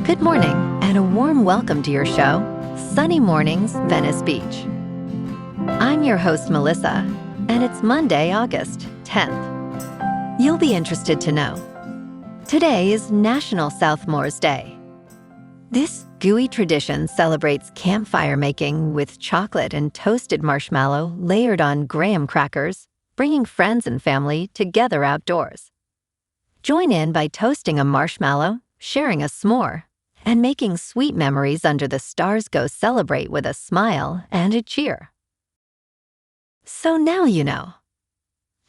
Good morning, and a warm welcome to your show, Sunny Mornings, Venice Beach. I'm your host, Melissa, and it's Monday, August 10th. You'll be interested to know. Today is National Southmore's Day. This gooey tradition celebrates campfire making with chocolate and toasted marshmallow layered on graham crackers, bringing friends and family together outdoors. Join in by toasting a marshmallow, sharing a s'more, and making sweet memories under the stars go celebrate with a smile and a cheer. So now you know.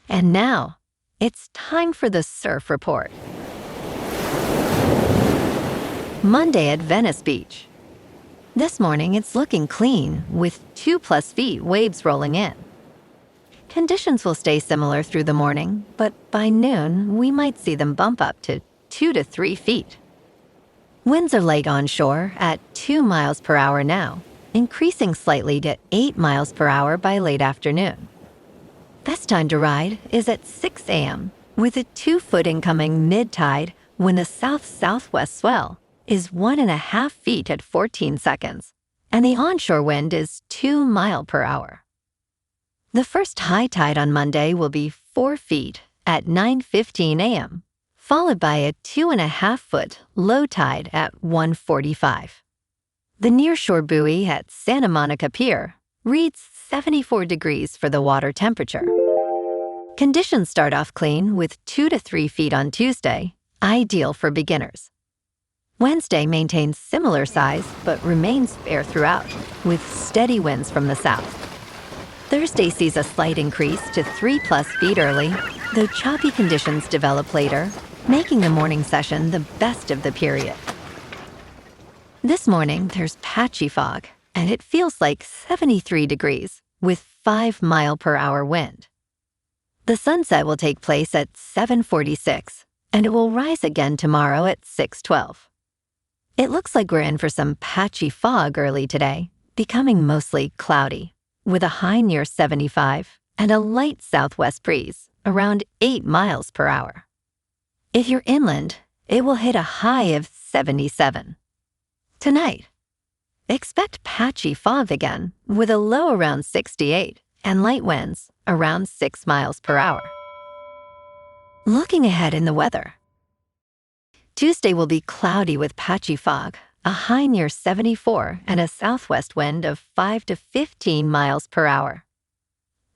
And now, it's time for the Surf Report. Monday at Venice Beach. This morning it's looking clean, with 2+ feet waves rolling in. Conditions will stay similar through the morning, but by noon we might see them bump up to 2 to 3 feet. Winds are light onshore at 2 miles per hour now, increasing slightly to 8 miles per hour by late afternoon. Best time to ride is at 6 a.m., with a 2-foot incoming mid-tide when the south-southwest swell is 1.5 feet at 14 seconds, and the onshore wind is 2 miles per hour. The first high tide on Monday will be 4 feet at 9:15 a.m., followed by a 2.5-foot low tide at 1:45. The nearshore buoy at Santa Monica Pier reads 74 degrees for the water temperature. Conditions start off clean with 2 to 3 feet on Tuesday, ideal for beginners. Wednesday maintains similar size but remains fair throughout, with steady winds from the south. Thursday sees a slight increase to 3+ feet early, though choppy conditions develop later, making the morning session the best of the period. This morning, there's patchy fog, and it feels like 73 degrees with 5 mile per hour wind. The sunset will take place at 7:46, and it will rise again tomorrow at 6:12. It looks like we're in for some patchy fog early today, becoming mostly cloudy, with a high near 75 and a light southwest breeze around 8 miles per hour. If you're inland, it will hit a high of 77. Tonight, expect patchy fog again, with a low around 68 and light winds around 6 miles per hour. Looking ahead in the weather. Tuesday will be cloudy with patchy fog, a high near 74 and a southwest wind of 5 to 15 miles per hour.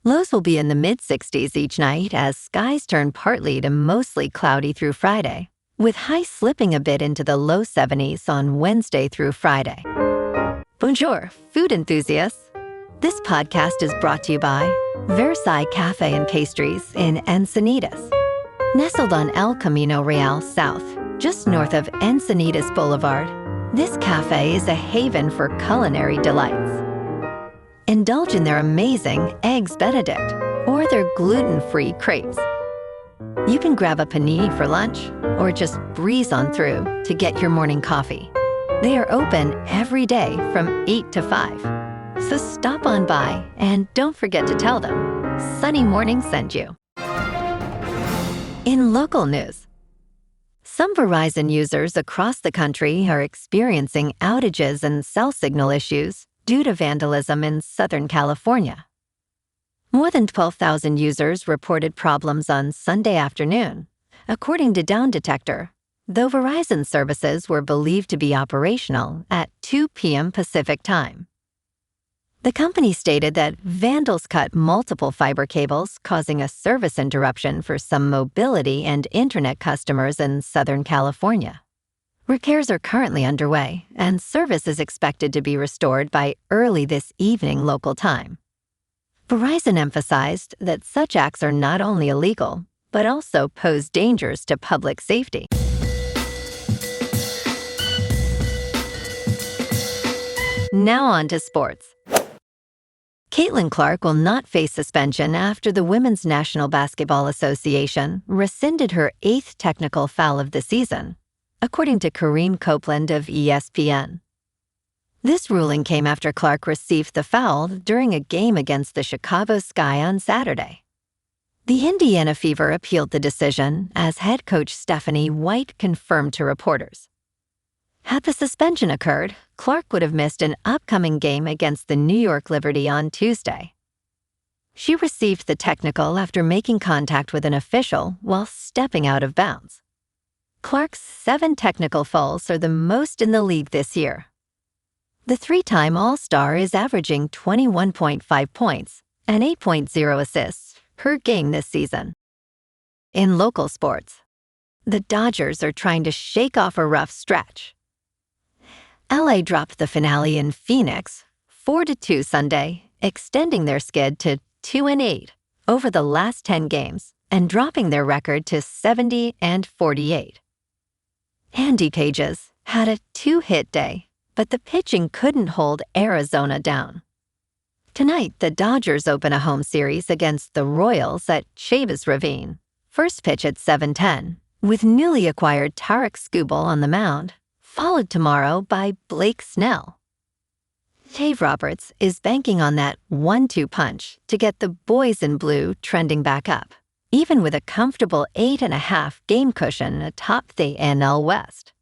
Lows will be in the mid-60s each night as skies turn partly to mostly cloudy through Friday, with highs slipping a bit into the low 70s on Wednesday through Friday. Bonjour, food enthusiasts. This podcast is brought to you by Verizon Cafe and Pastries in Encinitas. Nestled on El Camino Real South, just north of Encinitas Boulevard, this cafe is a haven for culinary delights. Indulge in their amazing Eggs Benedict or their gluten-free crepes. You can grab a panini for lunch or just breeze on through to get your morning coffee. They are open every day from 8 to 5. So stop on by and don't forget to tell them Sunny Morning sent you. In local news, some Verizon users across the country are experiencing outages and cell signal issues due to vandalism in Southern California. More than 12,000 users reported problems on Sunday afternoon, according to Down Detector, though Verizon services were believed to be operational at 2 p.m. Pacific time. The company stated that vandals cut multiple fiber cables, causing a service interruption for some mobility and internet customers in Southern California. Repairs are currently underway, and service is expected to be restored by early this evening local time. Verizon emphasized that such acts are not only illegal, but also pose dangers to public safety. Now on to sports. Caitlin Clark will not face suspension after the Women's National Basketball Association rescinded her 8th technical foul of the season, according to Kareem Copeland of ESPN. This ruling came after Clark received the foul during a game against the Chicago Sky on Saturday. The Indiana Fever appealed the decision, as head coach Stephanie White confirmed to reporters. Had the suspension occurred, Clark would have missed an upcoming game against the New York Liberty on Tuesday. She received the technical after making contact with an official while stepping out of bounds. Clark's 7 technical fouls are the most in the league this year. The 3-time All-Star is averaging 21.5 points and 8.0 assists per game this season. In local sports, the Dodgers are trying to shake off a rough stretch. LA dropped the finale in Phoenix 4-2 Sunday, extending their skid to 2-8 over the last 10 games and dropping their record to 70-48. Andy Pages had a 2-hit day, but the pitching couldn't hold Arizona down. Tonight, the Dodgers open a home series against the Royals at Chavis Ravine. First pitch at 7:10, with newly acquired Tarek Skubal on the mound, followed tomorrow by Blake Snell. Dave Roberts is banking on that 1-2 punch to get the boys in blue trending back up, even with a comfortable 8.5 game cushion atop the NL West.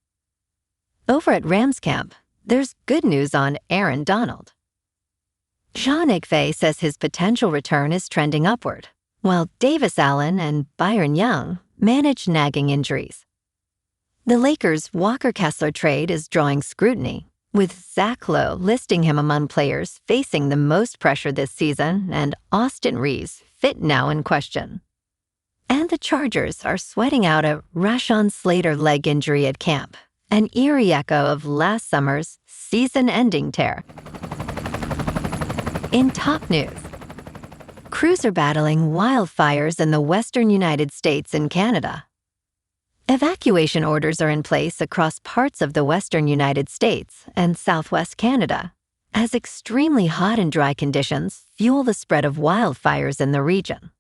Over at Rams camp, there's good news on Aaron Donald. Sean McVay says his potential return is trending upward, while Davis Allen and Byron Young manage nagging injuries. The Lakers' Walker Kessler trade is drawing scrutiny, with Zach Lowe listing him among players facing the most pressure this season and Austin Reeves fit now in question. And the Chargers are sweating out a Rashawn Slater leg injury at camp, an eerie echo of last summer's season-ending tear. In top news, crews are battling wildfires in the western United States and Canada. Evacuation orders are in place across parts of the western United States and southwest Canada, as extremely hot and dry conditions fuel the spread of wildfires in the region.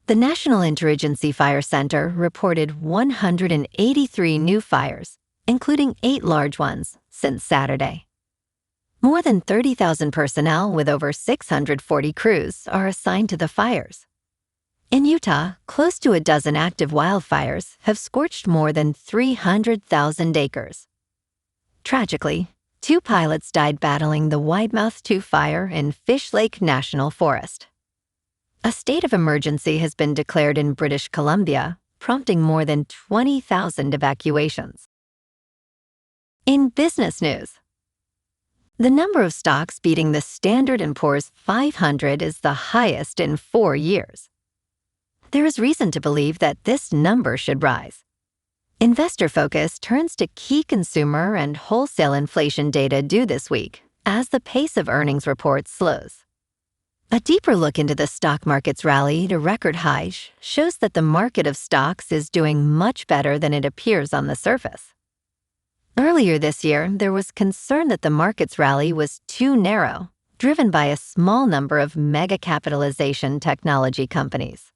The National Interagency Fire Center reported 183 new fires, including 8 large ones, since Saturday. More than 30,000 personnel with over 640 crews are assigned to the fires. In Utah, close to a dozen active wildfires have scorched more than 300,000 acres. Tragically, 2 pilots died battling the Widemouth 2 fire in Fish Lake National Forest. A state of emergency has been declared in British Columbia, prompting more than 20,000 evacuations. In business news, the number of stocks beating the Standard & Poor's 500 is the highest in 4 years. There is reason to believe that this number should rise. Investor focus turns to key consumer and wholesale inflation data due this week as the pace of earnings reports slows. A deeper look into the stock market's rally to record highs shows that the market of stocks is doing much better than it appears on the surface. Earlier this year, there was concern that the market's rally was too narrow, driven by a small number of mega-capitalization technology companies.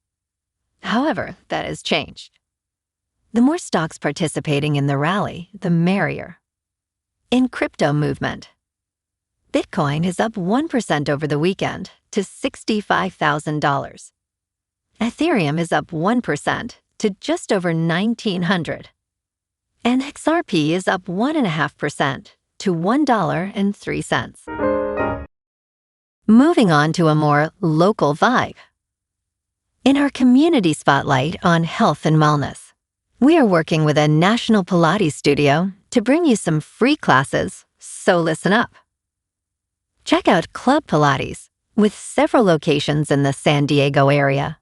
However, that has changed. The more stocks participating in the rally, the merrier. In crypto movement, Bitcoin is up 1% over the weekend to $65,000. Ethereum is up 1% to just over $1,900. And XRP is up 1.5% to $1.03. Moving on to a more local vibe. In our community spotlight on health and wellness, we are working with a national Pilates studio to bring you some free classes, so listen up. Check out Club Pilates, with several locations in the San Diego area.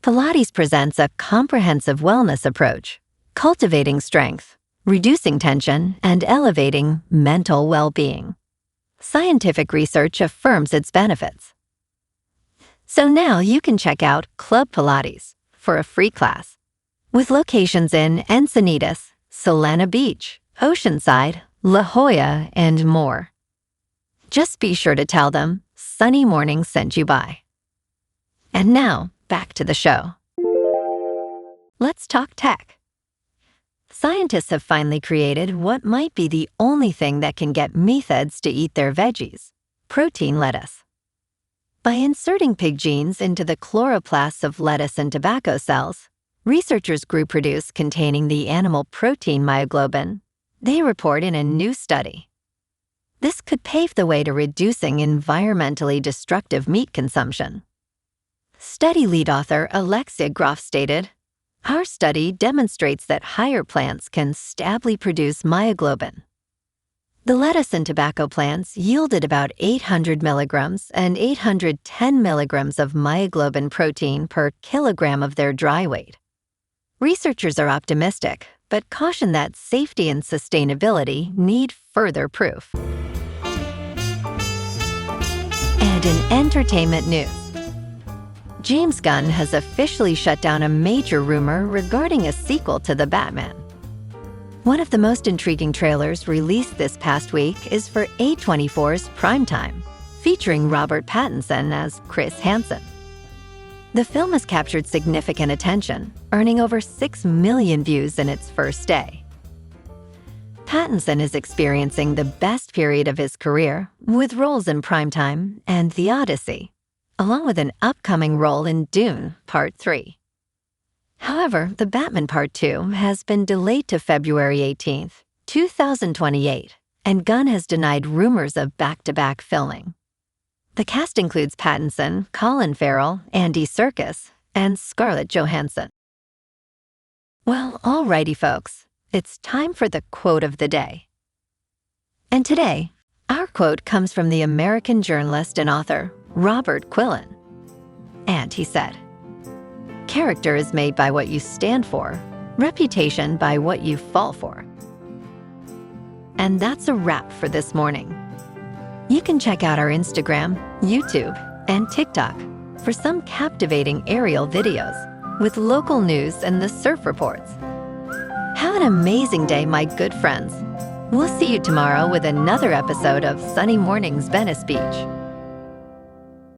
Pilates presents a comprehensive wellness approach, cultivating strength, reducing tension, and elevating mental well-being. Scientific research affirms its benefits. So now you can check out Club Pilates for a free class, with locations in Encinitas, Solana Beach, Oceanside, La Jolla, and more. Just be sure to tell them Sunny Morning sent you by. And now, back to the show. Let's talk tech. Scientists have finally created what might be the only thing that can get metheds to eat their veggies: protein lettuce. By inserting pig genes into the chloroplasts of lettuce and tobacco cells, researchers grew produce containing the animal protein myoglobin, They report in a new study. This could pave the way to reducing environmentally destructive meat consumption. Study lead author Alexia Groff stated, "Our study demonstrates that higher plants can stably produce myoglobin. The lettuce and tobacco plants yielded about 800 milligrams and 810 milligrams of myoglobin protein per kilogram of their dry weight. Researchers are optimistic, but caution that safety and sustainability need further proof." And in entertainment news, James Gunn has officially shut down a major rumor regarding a sequel to The Batman. One of the most intriguing trailers released this past week is for A24's Primetime, featuring Robert Pattinson as Chris Hansen. The film has captured significant attention, earning over 6 million views in its first day. Pattinson is experiencing the best period of his career, with roles in Primetime and The Odyssey, along with an upcoming role in Dune Part 3. However, The Batman Part 2 has been delayed to February 18th, 2028, and Gunn has denied rumors of back-to-back filming. The cast includes Pattinson, Colin Farrell, Andy Serkis, and Scarlett Johansson. Well, alrighty folks, it's time for the quote of the day. And today, our quote comes from the American journalist and author Robert Quillen. And he said, "Character is made by what you stand for, reputation by what you fall for." And that's a wrap for this morning. You can check out our Instagram, YouTube, and TikTok for some captivating aerial videos with local news and the surf reports. Have an amazing day, my good friends. We'll see you tomorrow with another episode of Sunny Mornings Venice Beach.